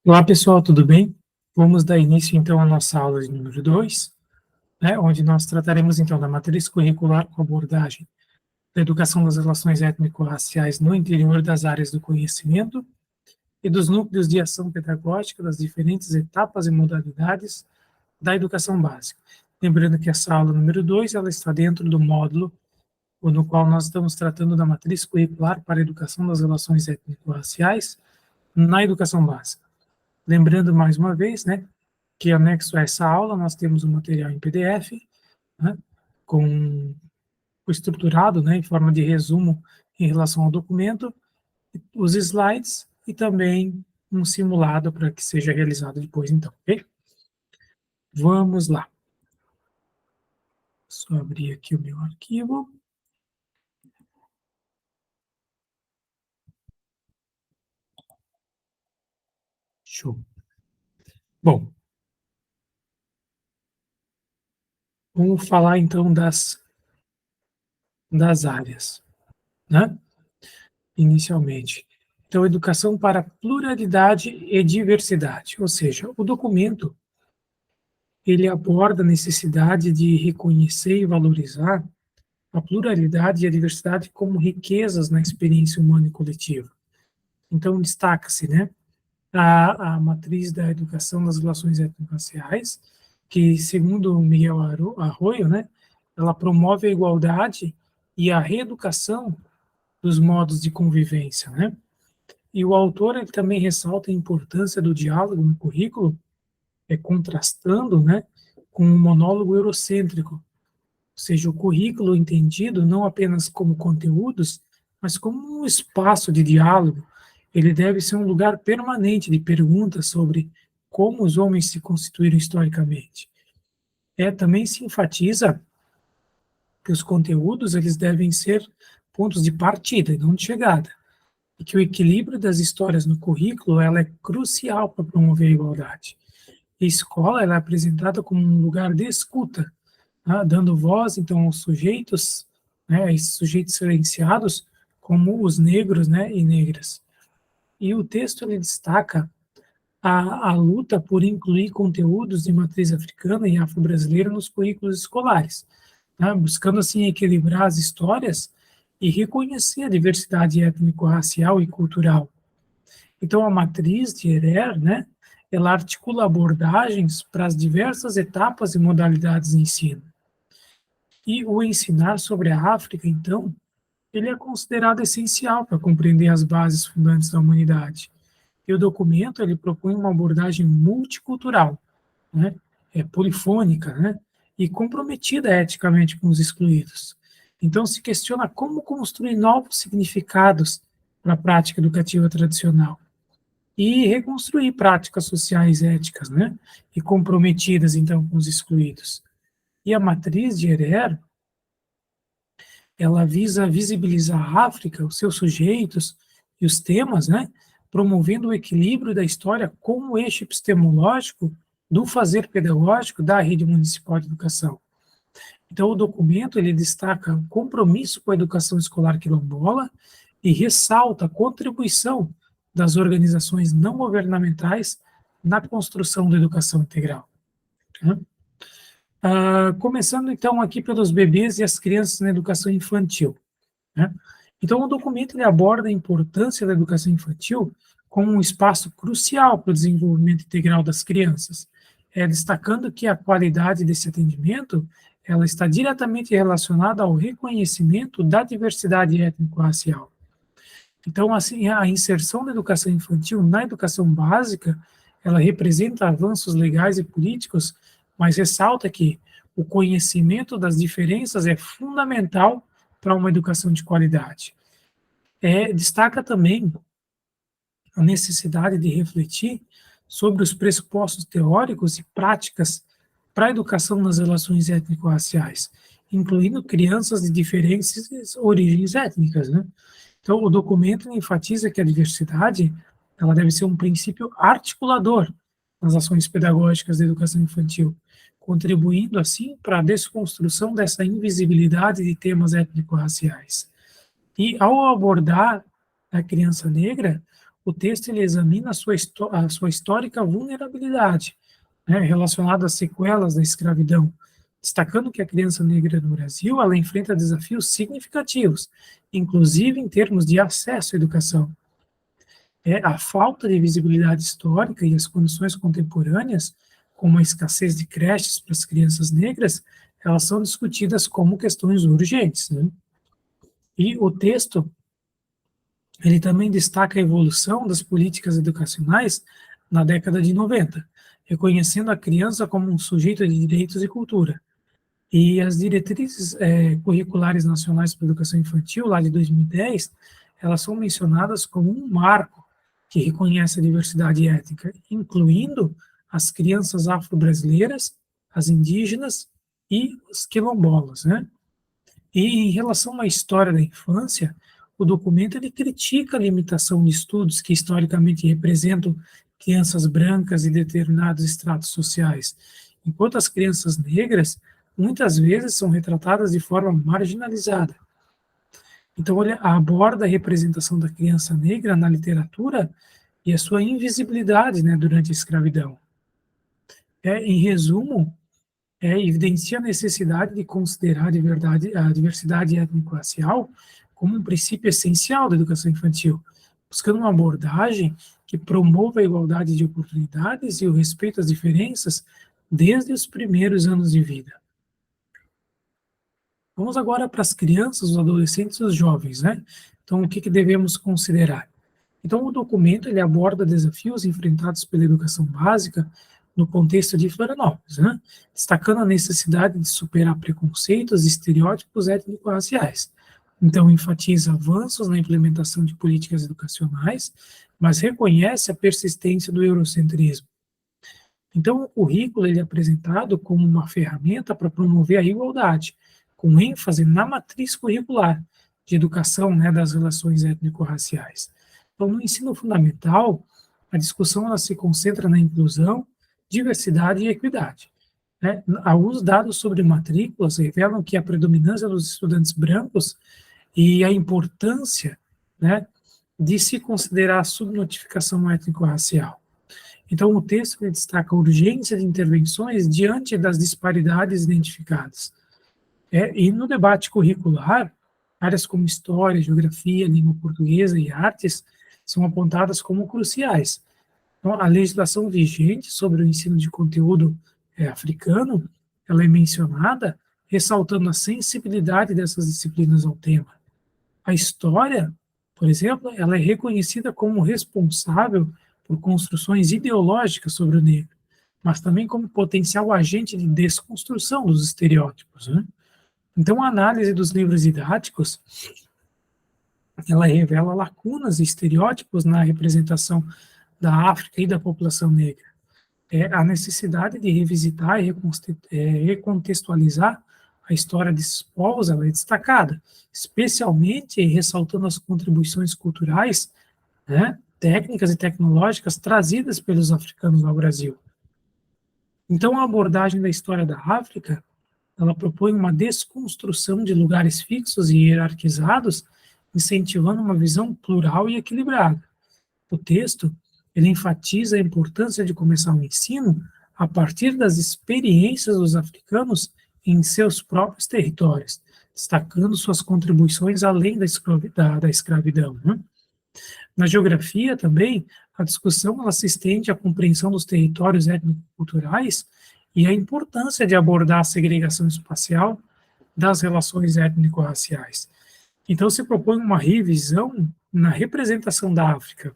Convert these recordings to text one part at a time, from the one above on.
Olá pessoal, tudo bem? Vamos dar início então à nossa aula de número 2, né, onde nós trataremos então da matriz curricular com abordagem da educação das relações étnico-raciais no interior das áreas do conhecimento e dos núcleos de ação pedagógica das diferentes etapas e modalidades da educação básica. Lembrando que essa aula número 2 ela está dentro do módulo no qual nós estamos tratando da matriz curricular para a educação das relações étnico-raciais na educação básica. Lembrando mais uma vez, né, que anexo a essa aula nós temos um material em PDF, né, com estruturado, né, em forma de resumo em relação ao documento, os slides e também um simulado para que seja realizado depois, então, ok? Vamos lá. Só abrir aqui o meu arquivo. Show. Bom, vamos falar então das áreas, né? Inicialmente. Então, educação para pluralidade e diversidade, ou seja, o documento ele aborda a necessidade de reconhecer e valorizar a pluralidade e a diversidade como riquezas na experiência humana e coletiva. Então, destaca-se, né, a matriz da educação das relações étnico-raciais, que, segundo Miguel Arroyo, né, ela promove a igualdade e a reeducação dos modos de convivência, né? E o autor ele também ressalta a importância do diálogo no currículo, contrastando, né, com um monólogo eurocêntrico, ou seja, o currículo entendido não apenas como conteúdos, mas como um espaço de diálogo. Ele deve ser um lugar permanente de perguntas sobre como os homens se constituíram historicamente. Também se enfatiza que os conteúdos eles devem ser pontos de partida e não de chegada, e que o equilíbrio das histórias no currículo ela é crucial para promover a igualdade. A escola ela é apresentada como um lugar de escuta, né, dando voz, então, aos sujeitos, né, esses sujeitos silenciados, como os negros, né, e negras. E o texto ele destaca a luta por incluir conteúdos de matriz africana e afro-brasileira nos currículos escolares, né, buscando, assim, equilibrar as histórias e reconhecer a diversidade étnico-racial e cultural. Então, a matriz de Herer, né, ela articula abordagens para as diversas etapas e modalidades de ensino. E o ensinar sobre a África, então, ele é considerado essencial para compreender as bases fundantes da humanidade. E o documento ele propõe uma abordagem multicultural, né, polifônica, né, e comprometida eticamente com os excluídos. Então se questiona como construir novos significados para a prática educativa tradicional e reconstruir práticas sociais éticas, né, e comprometidas então com os excluídos. E a matriz de Herer ela visa visibilizar a África, os seus sujeitos e os temas, né, promovendo o equilíbrio da história como eixo epistemológico do fazer pedagógico da rede municipal de educação. Então, o documento ele destaca o compromisso com a educação escolar quilombola e ressalta a contribuição das organizações não governamentais na construção da educação integral. Né? Começando então aqui pelos bebês e as crianças na educação infantil. Né? Então, o documento ele aborda a importância da educação infantil como um espaço crucial para o desenvolvimento integral das crianças, destacando que a qualidade desse atendimento ela está diretamente relacionada ao reconhecimento da diversidade étnico-racial. Então, assim, a inserção da educação infantil na educação básica, ela representa avanços legais e políticos, mas ressalta que o conhecimento das diferenças é fundamental para uma educação de qualidade. Destaca também a necessidade de refletir sobre os pressupostos teóricos e práticas para a educação nas relações étnico-raciais, incluindo crianças de diferentes origens étnicas, né? Então, o documento enfatiza que a diversidade ela deve ser um princípio articulador nas ações pedagógicas da educação infantil, contribuindo, assim, para a desconstrução dessa invisibilidade de temas étnico-raciais. E, ao abordar a criança negra, o texto ele examina a sua histórica vulnerabilidade, né, relacionada às sequelas da escravidão, destacando que a criança negra no Brasil ela enfrenta desafios significativos, inclusive em termos de acesso à educação. A falta de visibilidade histórica e as condições contemporâneas, como a escassez de creches para as crianças negras, elas são discutidas como questões urgentes, né? E o texto ele também destaca a evolução das políticas educacionais na década de 90, reconhecendo a criança como um sujeito de direitos e cultura. E as diretrizes curriculares nacionais para a educação infantil, lá de 2010, elas são mencionadas como um marco que reconhece a diversidade étnica, incluindo as crianças afro-brasileiras, as indígenas e os quilombolas, né? E em relação à história da infância, o documento ele critica a limitação de estudos que historicamente representam crianças brancas e determinados estratos sociais, enquanto as crianças negras muitas vezes são retratadas de forma marginalizada. Então, ele aborda a representação da criança negra na literatura e a sua invisibilidade, né, durante a escravidão. Em resumo, evidencia a necessidade de considerar a diversidade étnico-racial como um princípio essencial da educação infantil, buscando uma abordagem que promova a igualdade de oportunidades e o respeito às diferenças desde os primeiros anos de vida. Vamos agora para as crianças, os adolescentes e os jovens, né? Então, o que devemos considerar? Então, o documento ele aborda desafios enfrentados pela educação básica no contexto de Florianópolis, né? Destacando a necessidade de superar preconceitos e estereótipos étnico-raciais. Então, enfatiza avanços na implementação de políticas educacionais, mas reconhece a persistência do eurocentrismo. Então, o currículo ele é apresentado como uma ferramenta para promover a igualdade, com ênfase na matriz curricular de educação, né, das relações étnico-raciais. Então, no ensino fundamental, a discussão ela se concentra na inclusão, diversidade e equidade. Né? Alguns dados sobre matrículas revelam que a predominância dos estudantes brancos e a importância, né, de se considerar a subnotificação étnico-racial. Então, o texto destaca a urgência de intervenções diante das disparidades identificadas. E no debate curricular, áreas como história, geografia, língua portuguesa e artes são apontadas como cruciais. Então, a legislação vigente sobre o ensino de conteúdo africano, ela é mencionada, ressaltando a sensibilidade dessas disciplinas ao tema. A história, por exemplo, ela é reconhecida como responsável por construções ideológicas sobre o negro, mas também como potencial agente de desconstrução dos estereótipos, né? Então, a análise dos livros didáticos, ela revela lacunas e estereótipos na representação da África e da população negra. A necessidade de revisitar e recontextualizar a história desses povos ela é destacada, especialmente ressaltando as contribuições culturais, né, técnicas e tecnológicas trazidas pelos africanos ao Brasil. Então, a abordagem da história da África ela propõe uma desconstrução de lugares fixos e hierarquizados, incentivando uma visão plural e equilibrada. O texto ele enfatiza a importância de começar o ensino a partir das experiências dos africanos em seus próprios territórios, destacando suas contribuições além da escravidão. Né? Na geografia também, a discussão ela se estende à compreensão dos territórios étnico-culturais e a importância de abordar a segregação espacial das relações étnico-raciais. Então, se propõe uma revisão na representação da África,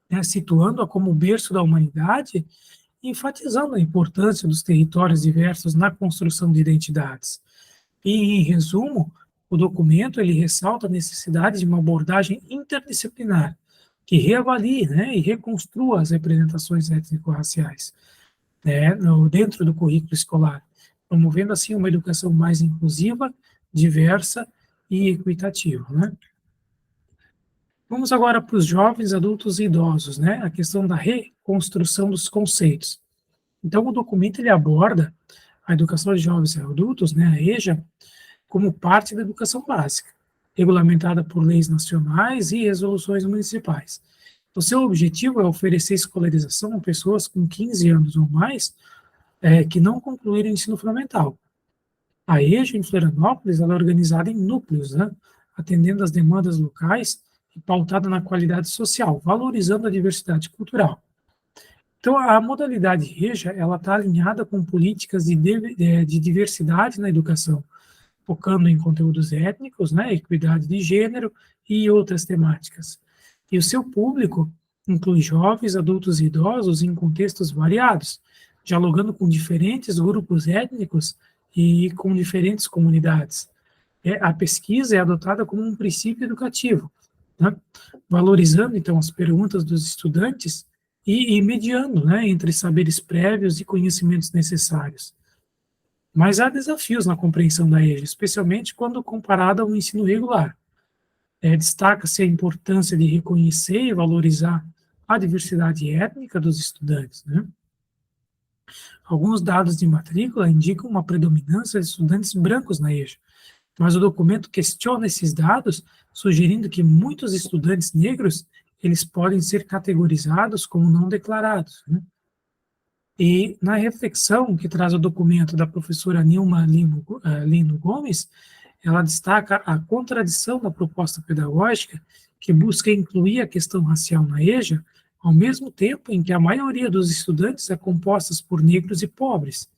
né, situando-a como o berço da humanidade, e enfatizando a importância dos territórios diversos na construção de identidades. E, em resumo, o documento ele ressalta a necessidade de uma abordagem interdisciplinar, que reavalie, né, e reconstrua as representações étnico-raciais, né, dentro do currículo escolar, promovendo assim uma educação mais inclusiva, diversa e equitativa. Né? Vamos agora para os jovens, adultos e idosos, né, a questão da reconstrução dos conceitos. Então, o documento ele aborda a educação de jovens e adultos, né, a EJA, como parte da educação básica, regulamentada por leis nacionais e resoluções municipais. O seu objetivo é oferecer escolarização a pessoas com 15 anos ou mais que não concluíram o ensino fundamental. A EJA em Florianópolis ela é organizada em núcleos, né, atendendo às demandas locais e pautada na qualidade social, valorizando a diversidade cultural. Então, a modalidade EJA ela está alinhada com políticas de diversidade na educação, focando em conteúdos étnicos, né, equidade de gênero e outras temáticas. E o seu público inclui jovens, adultos e idosos em contextos variados, dialogando com diferentes grupos étnicos e com diferentes comunidades. A pesquisa é adotada como um princípio educativo, né, valorizando, então, as perguntas dos estudantes e mediando, né, entre saberes prévios e conhecimentos necessários. Mas há desafios na compreensão da EJA, especialmente quando comparada ao ensino regular. Destaca-se a importância de reconhecer e valorizar a diversidade étnica dos estudantes, né? Alguns dados de matrícula indicam uma predominância de estudantes brancos na EJA, mas o documento questiona esses dados, sugerindo que muitos estudantes negros eles podem ser categorizados como não declarados, né? E na reflexão que traz o documento da professora Nilma Lino Gomes, ela destaca a contradição da proposta pedagógica que busca incluir a questão racial na EJA, ao mesmo tempo em que a maioria dos estudantes é composta por negros e pobres.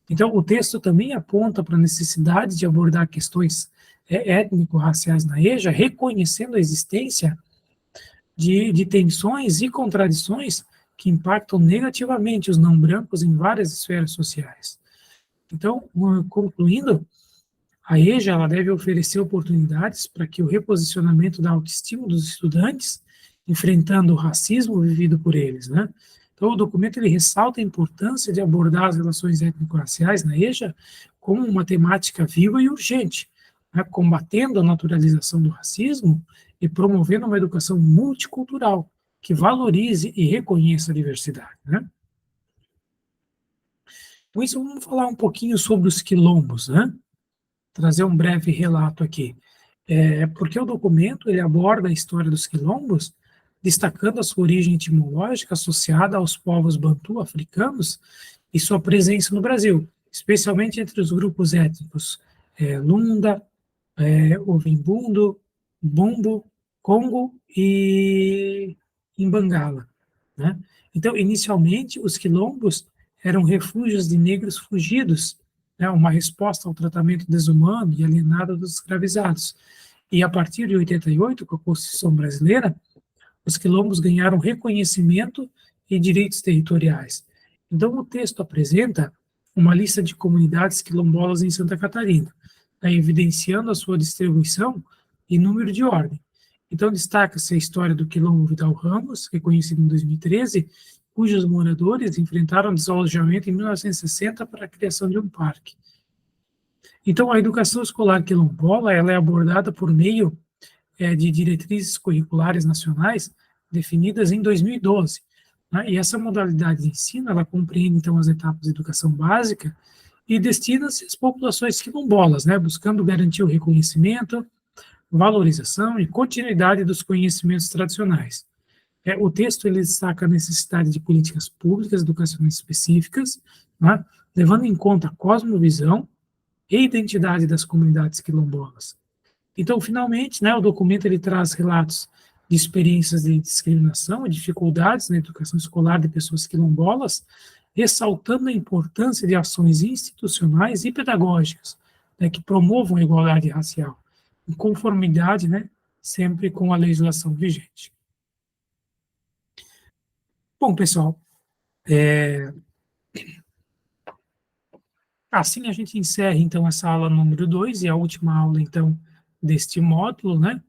Então, o texto também aponta para a necessidade de abordar questões étnico-raciais na EJA, reconhecendo a existência de tensões e contradições que impactam negativamente os não brancos em várias esferas sociais. Então, concluindo, a EJA ela deve oferecer oportunidades para que o reposicionamento da autoestima dos estudantes, enfrentando o racismo vivido por eles, né? Então, o documento ele ressalta a importância de abordar as relações étnico-raciais na EJA como uma temática viva e urgente, né, combatendo a naturalização do racismo e promovendo uma educação multicultural que valorize e reconheça a diversidade, né? Com isso, vamos falar um pouquinho sobre os quilombos, né? Trazer um breve relato aqui. Porque o documento ele aborda a história dos quilombos, destacando a sua origem etimológica associada aos povos bantu africanos e sua presença no Brasil, especialmente entre os grupos étnicos Lunda, Ovimbundo, Bumbo, Congo e Imbangala, né? Então, inicialmente, os quilombos eram refúgios de negros fugidos, né, uma resposta ao tratamento desumano e alienado dos escravizados. E a partir de 88, com a Constituição brasileira, os quilombos ganharam reconhecimento e direitos territoriais. Então, o texto apresenta uma lista de comunidades quilombolas em Santa Catarina, né, evidenciando a sua distribuição e número de ordem. Então, destaca-se a história do Quilombo Vidal Ramos, reconhecido em 2013, cujos moradores enfrentaram desalojamento em 1960 para a criação de um parque. Então, a educação escolar quilombola ela é abordada por meio de diretrizes curriculares nacionais definidas em 2012. Né? E essa modalidade de ensino, ela compreende, então, as etapas de educação básica e destina-se às populações quilombolas, né? Buscando garantir o reconhecimento, valorização e continuidade dos conhecimentos tradicionais. O texto ele destaca a necessidade de políticas públicas educacionais específicas, né? Levando em conta a cosmovisão e identidade das comunidades quilombolas. Então, finalmente, né, o documento ele traz relatos de experiências de discriminação e dificuldades na educação escolar de pessoas quilombolas, ressaltando a importância de ações institucionais e pedagógicas, né, que promovam a igualdade racial, em conformidade, né, sempre com a legislação vigente. Bom, pessoal, assim a gente encerra, então, essa aula número 2 e a última aula, então, deste módulo, né?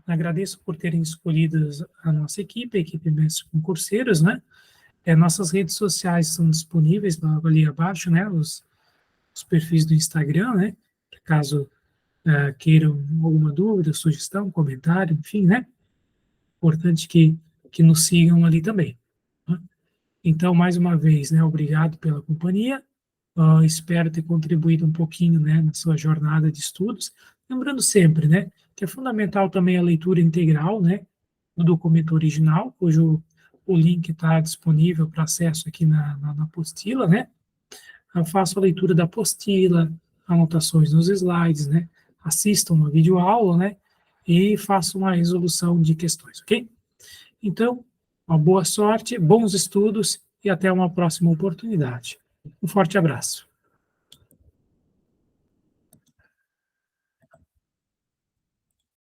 Agradeço por terem escolhido a nossa equipe, a equipe Mestres Concurseiros, né? Nossas redes sociais são disponíveis logo ali abaixo, né? Os perfis do Instagram, né? Caso queiram alguma dúvida, sugestão, comentário, enfim, né? Importante que nos sigam ali também. Né? Então, mais uma vez, né? Obrigado pela companhia. Espero ter contribuído um pouquinho, né? Na sua jornada de estudos. Lembrando sempre, né? Que é fundamental também a leitura integral, né? do documento original, cujo o link está disponível para acesso aqui na apostila, né? Eu faço a leitura da apostila, anotações nos slides, né? Assisto uma videoaula, né? E faço uma resolução de questões, ok? Então, uma boa sorte, bons estudos e até uma próxima oportunidade. Um forte abraço.